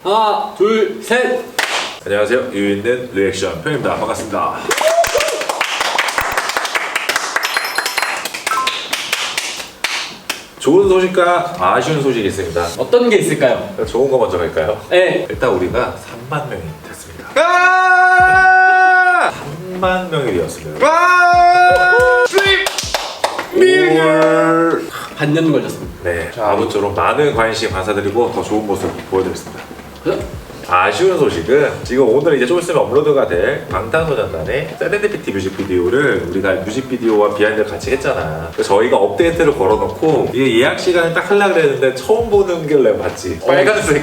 하나, 둘, 셋! 안녕하세요. 유있는 리액션 편입니다. 반갑습니다. 좋은 소식과 아쉬운 소식이 있습니다. 어떤 게 있을까요? 좋은 거 먼저 갈까요? 네. 일단 우리가 3만 명이 됐습니다. 3만 명이 되었습니다. 반년 걸렸습니다. 네, 아무쪼록 많은 관심 감사드리고 더 좋은 모습 보여드리겠습니다. 그죠? 아쉬운 소식은 지금 오늘 이제 좀 있으면 업로드가 될 방탄소년단의 세렌디피티 뮤직비디오를 우리가 뮤직비디오와 비하인드를 같이 했잖아. 그래서 저희가 업데이트를 걸어놓고 이게 예약 시간을 딱 하려고 그랬는데 처음 보는 게 내가 봤지. 빨간색.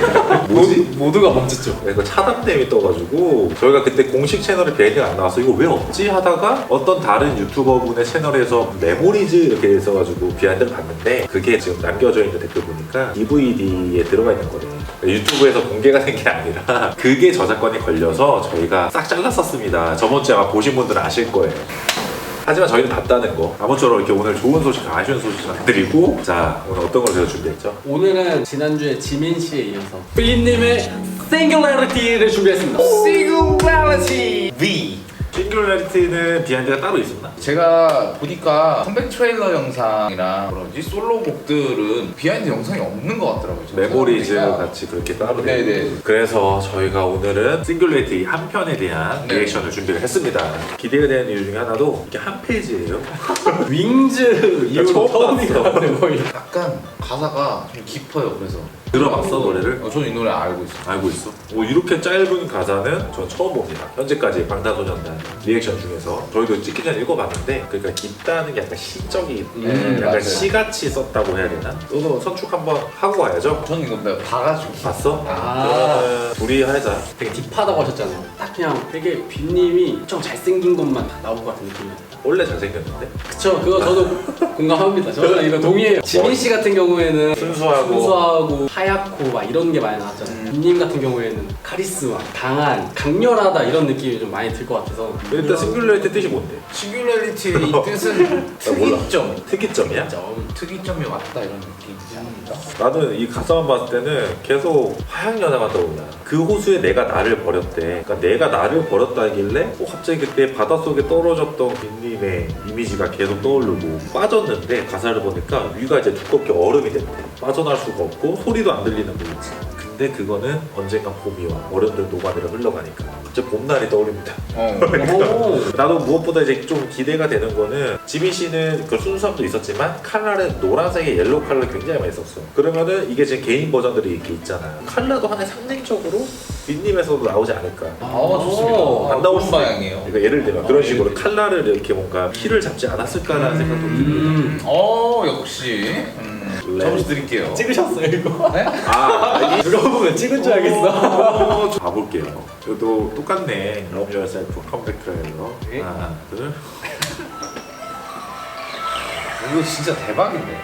뭐지? 모두가 멈췄죠. 이거 차단됨이 떠가지고 저희가 그때 공식 채널에 비하인드가 안 나와서 이거 왜 없지 하다가 어떤 다른 유튜버 분의 채널에서 메모리즈 이렇게 있어가지고 비하인드를 봤는데 그게 지금 남겨져 있는 댓글 보니까 DVD에 들어가 있는 거래. 유튜브에서 공개가 된 게 아니라 그게 저작권이 걸려서 저희가 싹 잘랐었습니다. 저번 주에 아마 보신 분들은 아실 거예요. 하지만 저희는 봤다는 거. 아무쪼록 이렇게 오늘 좋은 소식과 아쉬운 소식 전해드리고, 자, 오늘 어떤 걸 제가 준비했죠? 오늘은 지난주에 지민 씨에 이어서 필립님의 Singularity를 준비했습니다. Singularity V. 싱귤러리티는 비하인드가 따로 있었나? 제가 보니까 컴백 트레일러 영상이랑 그런 솔로 곡들은 비하인드 영상이 없는 것 같더라고요. 메모리즈 생각해보니까. 같이 그렇게 따로 네네. 되고. 그래서 저희가 오늘은 싱귤러리티 한 편에 대한 네. 리액션을 준비를 했습니다. 기대가 되는 이유 중에 하나도 이게 한 페이지예요. 윙즈 이후로 처음 처음인 것 같아요, 거의. 약간 가사가 좀 깊어요. 그래서 들어봤어 노래를? 저는 이 노래 알고 있어요. 알고 있어. 이렇게 짧은 가사는 전 처음 봅니다. 현재까지 방탄소년단 리액션 중에서 저희도 찍기 전에 읽어봤는데 그러니까 깊다는 게 약간 시적인 약간 맞아요. 시같이 썼다고 해야 되나? 너도 선축 한번 하고 와야죠. 저는 이거 내가 봐가지고 봤어? 아. 그러면 둘이 하자. 되게 딥하다고 하셨잖아요. 딱 그냥 되게 빈님이 엄청 잘생긴 것만 다 나올 것 같은 느낌이에요. 원래 잘생겼는데? 그쵸, 그거 저도 공감합니다. 저는 이거 동의해요. 지민 씨 같은 경우에는 순수하고 하얗고 막 이런 게 많이 나왔잖아요. 빈님 같은 경우에는 카리스마, 강한, 강렬하다 이런 느낌이 좀 많이 들 것 같아서. 일단 싱귤러리티 뜻이 뭔데? 싱귤러리티의 이 뜻은 몰라. 특이점. 특이점이야? 특이점이 왔다 이런 느낌이지 않을까? 나는 이 가사만 봤을 때는 계속 화양 연화가 떠올라. 그 호수에 내가 나를 버렸대. 그러니까 내가 나를 버렸다길래 갑자기 그때 바닷속에 떨어졌던 빈님의 이미지가 계속 떠오르고 빠졌는데 가사를 보니까 위가 이제 두껍게 얼음이 됐대. 빠져날 수가 없고 소리도 안 들리는 거지. 근데 그거는 언젠가 봄이 와. 얼음들 녹아내려 흘러가니까. 갑자기 봄날이 떠오릅니다. 오. 나도 무엇보다 이제 좀 기대가 되는 거는 지민 씨는 그 순수함도 있었지만 칼라는 노란색에 옐로우 칼라 굉장히 많이 썼어. 그러면은 이게 지금 개인 버전들이 이렇게 있잖아. 칼라도 하나의 상징적으로 빈님에서도 나오지 않을까. 좋습니다. 안 나올 좋은 수도 방향이에요. 그러니까 예를 들면 그런 식으로 칼라를 이렇게 뭔가 키를 잡지 않았을까라는 생각도 듭니다. 역시. 점수 드릴게요. 찍으셨어요, 이거? 네? 아, 누가 보면 찍은 줄 알겠어. 봐볼게요. 이것도 똑같네. Love Yourself 컴백 트레일러. 네. 하나, 둘. 이거 진짜 대박인데.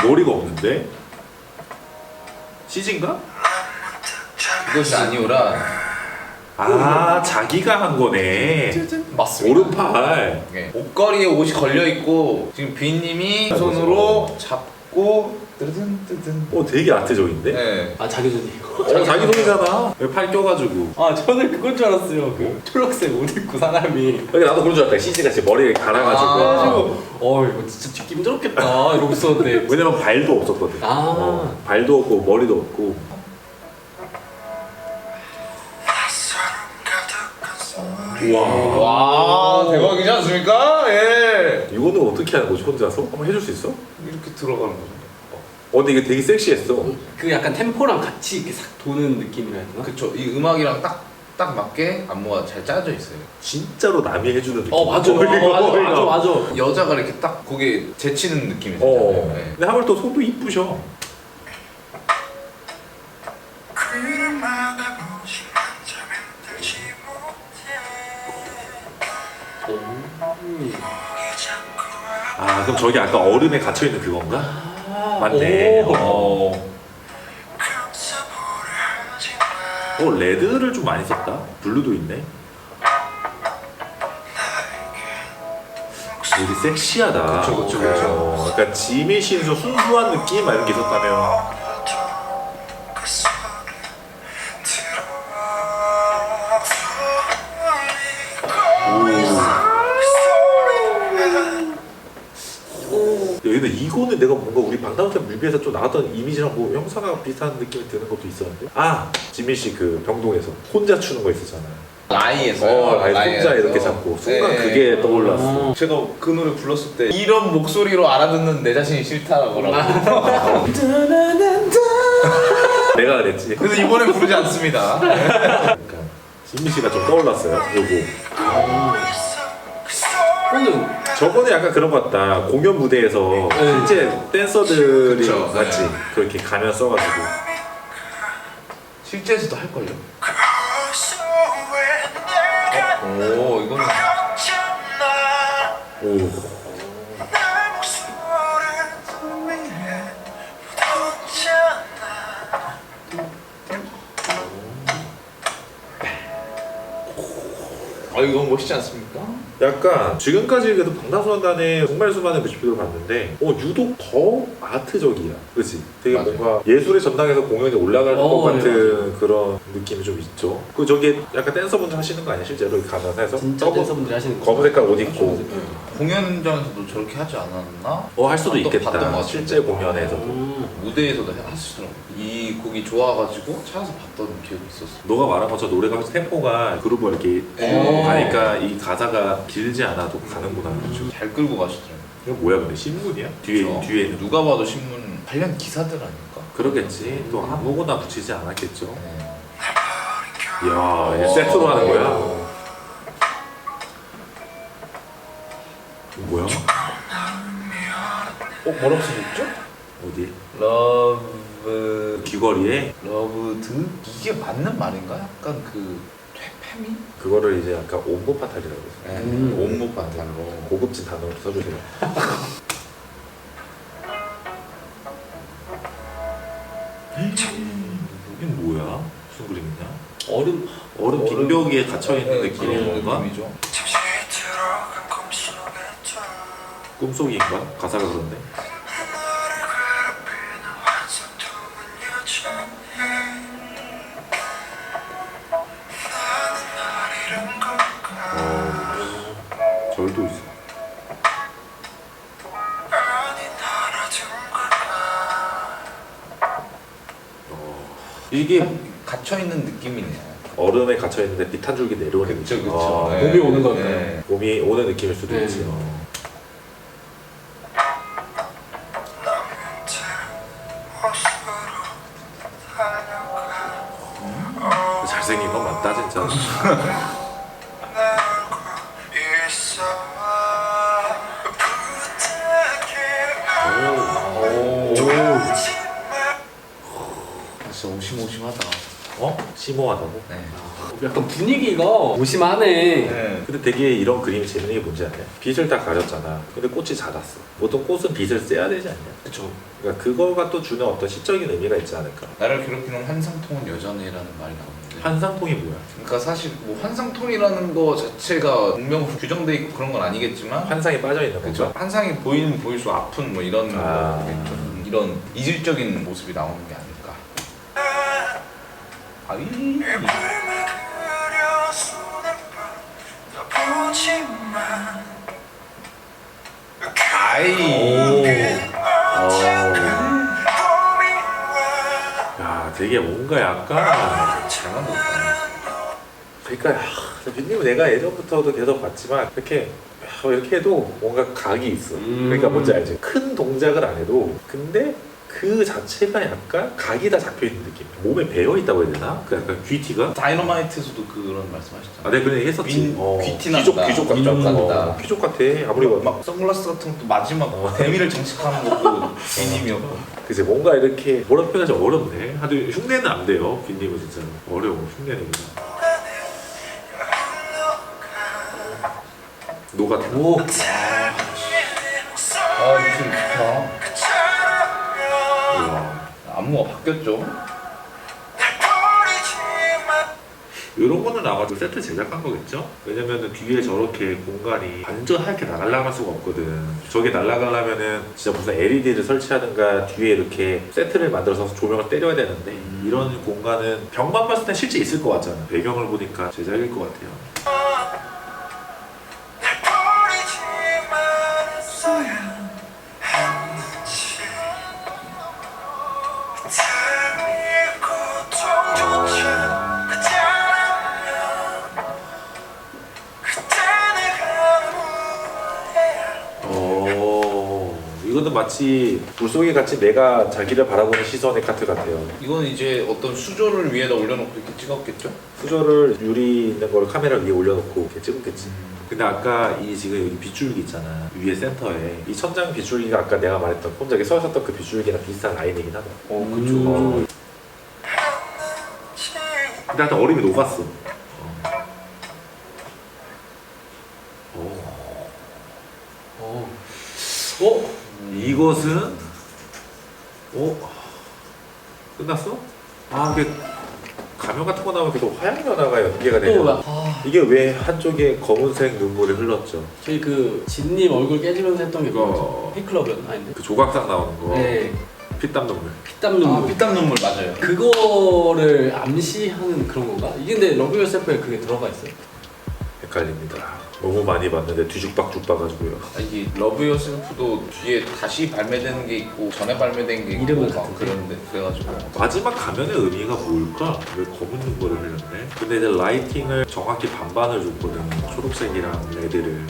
머리가 없는데? CG인가? 이것이 아니오라. 자기가 한 거네. 맞습니다. 오른팔. 네. 옷걸이에 옷이 걸려 있고 지금 비님이 손으로 잡고 뜨든. 되게 아트적인데? 네. 아, 자기 손이에요. 자기 손이잖아. 여기 팔 껴가지고. 아, 저는 그건 줄 알았어요. 그 초록색 옷 입고 사람이. 여기 나도 그런 줄 알았다. CG같이 머리에 갈아가지고. 그래가지고, 이거 진짜 찍기 힘들었겠다. 이러고 있었는데. 왜냐면 발도 없었거든. 발도 없고 머리도 없고. 와 대박이지 않습니까? 예. 이거는 어떻게 하는 거지 혼자서? 한번 해줄 수 있어? 이렇게 들어가는 거죠. 근데 이게 되게 섹시했어. 그 약간 템포랑 같이 이렇게 싹 도는 느낌이라 해야 되나? 그쵸. 이 음악이랑 딱 맞게 안무가 잘 짜져 있어요. 진짜로 남이 해주는 느낌. 맞아. 여자가 이렇게 딱 거기에 제치는 느낌이 어. 들잖아요. 네. 근데 하물 또 손도 이쁘셔. 그럼 저기 아까 얼음에 갇혀있는 그건가? 맞네. 레드를 좀 많이 썼다. 블루도 있네. 되게 섹시하다. 그쵸. 그러니까 지미 씨는 좀 순수한 느낌 막 이런 게 있었다면 근데 이거는 내가 뭔가 우리 방탄소년 뮤비에서 좀 나왔던 이미지랑 뭐 형사가 비슷한 느낌이 드는 것도 있었는데 지민 씨 그 병동에서 혼자 추는 거 있었잖아. 라이에서요. 혼자 이렇게 잡고 순간 네. 그게 떠올랐어. 제가 그 노래 불렀을 때 이런 목소리로 알아듣는 내 자신이 싫다라고 내가 그랬지. 그래서 이번엔 부르지 않습니다. 그러니까 지민 씨가 좀 떠올랐어요. 요거. 오늘 저번에 약간 그런 것 같다. 공연 무대에서 실제 댄서들이 그쵸. 맞지? 네. 그렇게 가면 써가지고. 실제에서도 할걸요? 오 이거는 오. 이거 너무 멋있지 않습니까? 약간 지금까지 그래도 방탄소년단의 정말 수많은 뮤직비디오를 봤는데 유독 더 아트적이야. 그치? 되게 맞아요. 뭔가 예술의 전당에서 공연에 올라갈 것 같은 네, 그런 느낌이 좀 있죠. 저게 약간 댄서분들 하시는 거 아니야? 실제로 이렇게 가면서 해서? 진짜 댄서분들이 하시는 거. 검은 색깔 옷 입고 공연장에서도 저렇게 하지 않았나? 할 수도 봤던 것 있겠다. 같은데. 실제 공연에서도. 무대에서도 하시더라고요. 이 곡이 좋아가지고 찾아서 봤던 기억이 있었어. 너가 말한 것처럼 노래가 템포가 그루브 이렇게 가니까 이 가사가 길지 않아도 가는구나. 잘 끌고 가시더라고요. 이거 뭐야 근데 신문이야? 그쵸? 뒤에는 누가 봐도 신문 관련 기사들 아닐까? 그러겠지. 또 아무거나 붙이지 않았겠죠. 네. 이야 이제 세트로 하는 거야? 이거 뭐야? 뭐라고 써있죠? 어디? 러브 귀걸이에 러브드? 이게 맞는 말인가? 약간 그 퇴폐미? 그거를 이제 아까 옴모파탈이라고 했어요. 온목 반탈로. 고급진 단어로 써주세요. 이게 뭐야? 무슨 그림이냐? 얼음 빈벽에 갇혀있는 느낌인 건가? 느낌이죠. 꿈속인가? 가사가 그런데. 절도 있어. 이게 갇혀 있는 느낌이네요. 얼음에 갇혀 있는데 빛 한 줄기 내려오는 그쵸, 느낌. 그쵸. 네. 봄이 오는 거네요. 네. 봄이 오는 느낌일 수도 네. 있지. 잘생긴 건 맞다 진짜. 진짜 오심오심하다. 심오하다고? 네. 약간 분위기가 오심하네. 네. 근데 되게 이런 그림이 재밌는 게 뭔지 알아요? 빛을 다 가렸잖아. 근데 꽃이 자랐어. 보통 꽃은 빛을 쐬야 되지 않냐? 그쵸. 그러니까 그거가 또 주는 어떤 시적인 의미가 있지 않을까? 나를 괴롭히는 환상통은 여전해라는 말이 나오는데. 환상통이 뭐야? 그러니까 사실 뭐 환상통이라는 거 자체가 분명 규정돼 있고 그런 건 아니겠지만. 환상이 빠져있는 그쵸. 건가? 환상이 보이면 보일수록 아픈 뭐 이런 거겠죠. 이런 이질적인 모습이 나오는 게 아닐까. 아이. 야 되게 뭔가 약간 잘 만들었다. 그러니까 빈님은 내가 예전부터도 계속 봤지만 이렇게 해도 뭔가 각이 있어. 그러니까 뭔지 알지? 큰 동작을 안 해도 근데 그 자체가 약간 각이 다 잡혀 있는 느낌. 몸에 배어 있다고 해야 되나? 그 약간 귀티가? 다이너마이트에서도 그런 말씀하셨잖아요. 내가 그런 얘기 했었지. 귀티 귀족 난다. 귀족 같다. 귀족 같다. 귀족 같아. 아무리 봐도. 막 선글라스 같은 것도 마지막 대미를 장식하는 것도 빈님이었고. 그치 뭔가 이렇게 뭐라 표현하지 어렵네. 하도 흉내는 안 돼요. 빈님은 진짜 어려워. 흉내내기가. 노가다. 오. 아 무슨 좋다. 우와. 안무가 바뀌었죠. 이런 거는 아마 도 세트 제작한 거겠죠? 왜냐면은 뒤에 저렇게 공간이 완전 하얗게 날아갈 수가 없거든. 저게 날아가려면은 진짜 무슨 LED를 설치하든가 뒤에 이렇게 세트를 만들어서 조명을 때려야 되는데 이런 공간은 벽만 봤을 땐 실제 있을 것 같잖아. 배경을 보니까 제작일 것 같아요. 이거는 마치 물속에 갇힌 내가 자기를 바라보는 시선의 카트 같아요. 이건 이제 어떤 수조를 위에다 올려놓고 이렇게 찍었겠죠? 수저를 유리 있는 거를 카메라 위에 올려놓고 이렇게 찍었겠지. 근데 아까 이 지금 여기 빗줄기 있잖아. 위에 센터에 이 천장 빗줄기가 아까 내가 말했던 혼자게 서 있었던 그 빗줄기랑 비슷한 라인이긴 하다. 그쵸. 근데 하여튼 얼음이 녹았어. 이것은 끝났어? 이게 가면 같은 거 나오면 계속 화양 연화가 연계가 되냐? 이게 왜 한쪽에 검은색 눈물이 흘렀죠? 저희 그 진님 얼굴 깨지면서 했던 게 이거- 뭐죠? 팬클럽이었나? 아닌데? 그 조각상 나오는 거. 네. 피땀 눈물. 피땀 눈물. 피땀 눈물 맞아요. 그거를 암시하는 그런 건가? 이게 근데 러브 유어셀프에 그게 들어가 있어요? 헷갈립니다. 너무 많이 봤는데 뒤죽박죽 봐가지고요. 이게 러브 요셀프도 뒤에 다시 발매되는 게 있고 전에 발매된 게 있고 이름은 막 같은데? 그런데 그래가지고 마지막 가면의 의미가 뭘까? 왜 검은 눈물을 흘렸네? 근데 이제 라이팅을 정확히 반반을 줬거든. 초록색이랑 레드를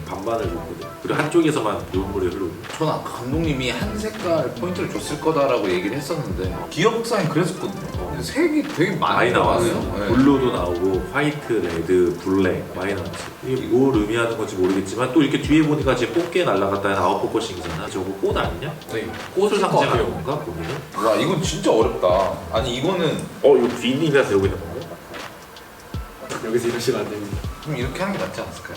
반반을 줬거든. 그리고 한쪽에서만 눈물이 흐르고. 저는 아까 감독님이 한 색깔 포인트를 줬을 거다라고 얘기를 했었는데 기억상에 그랬었거든요. 근데 색이 되게 많이 나왔어. 네. 블루도 나오고 화이트, 레드, 블랙 많이 나왔지. 이게 뭘 의미하는 건지 모르겠지만 또 이렇게 뒤에 보니까 지금 꽃게 날아갔다는 아웃포커싱이잖아. 저거 꽃 아니냐? 네. 꽃을 것 상징하는 같아요. 건가? 본인은? 와 이건 진짜 어렵다. 아니 이거는 이거 비니가 들고 있는 건가? 여기서 이러시면 안 됩니다. 좀 이렇게 하는 게 낫지 않았을까요?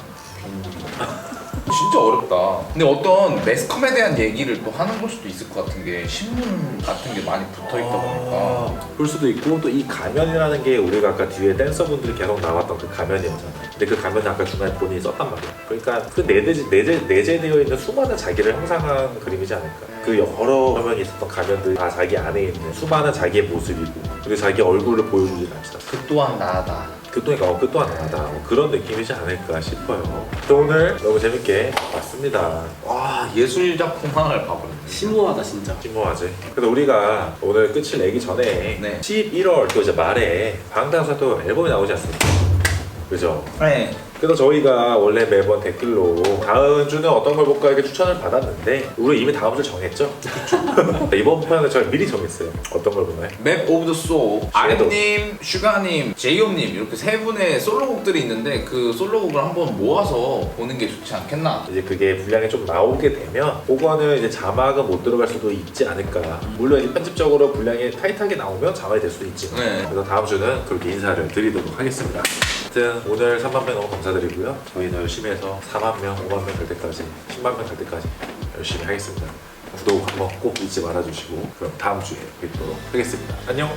진짜 어렵다. 근데 어떤 매스컴에 대한 얘기를 또 하는 걸 수도 있을 것 같은 게 신문 같은 게 많이 붙어 있다 보니까 그럴 수도 있고 또 이 가면이라는 게 우리가 아까 뒤에 댄서분들이 계속 나왔던 그 가면이었잖아. 근데 그 가면은 아까 중간에 본인이 썼단 말이야. 그러니까 그 내재되어 있는 수많은 자기를 형상한 그림이지 않을까. 그 여러 화면이 있었던 가면들이 다 자기 안에 있는 수많은 자기의 모습이고 그리고 자기 얼굴을 보여주지 않지다. 그 또한 나다. 그 또한 나다. 뭐 그런 느낌이지 않을까 싶어요. 또 오늘 너무 재밌게 봤습니다. 와 예술 작품 하나를 봐버렸네. 심오하다 진짜. 심오하지. 그래서 우리가 오늘 끝을 내기 전에 네. 11월 또 이제 말에 방탄소년단 앨범이 나오지 않습니까? 그죠? 네. 그래서 저희가 원래 매번 댓글로 다음 주는 어떤 걸 볼까 이렇게 추천을 받았는데 우리 이미 다음 주 정했죠? 이번 편은 저희 미리 정했어요. 어떤 걸 보나요? 맵 오브 더 소울 섀도우. 아랫님, 슈가님, 제이홉님 이렇게 세 분의 솔로곡들이 있는데 그 솔로곡을 한번 모아서 보는 게 좋지 않겠나? 이제 그게 분량이 좀 나오게 되면 그거는 이제 자막은 못 들어갈 수도 있지 않을까. 물론 이제 편집적으로 분량이 타이트하게 나오면 자막이 될 수도 있지. 네. 그래서 다음 주는 그렇게 인사를 드리도록 하겠습니다. 하여튼 오늘 3만 명 너무 감사드리고요. 저희는 열심히 해서 4만 명, 5만 명 갈 때까지, 10만 명 갈 때까지 열심히 하겠습니다. 구독 한번 꼭 잊지 말아주시고 그럼 다음 주에 뵙도록 하겠습니다. 안녕.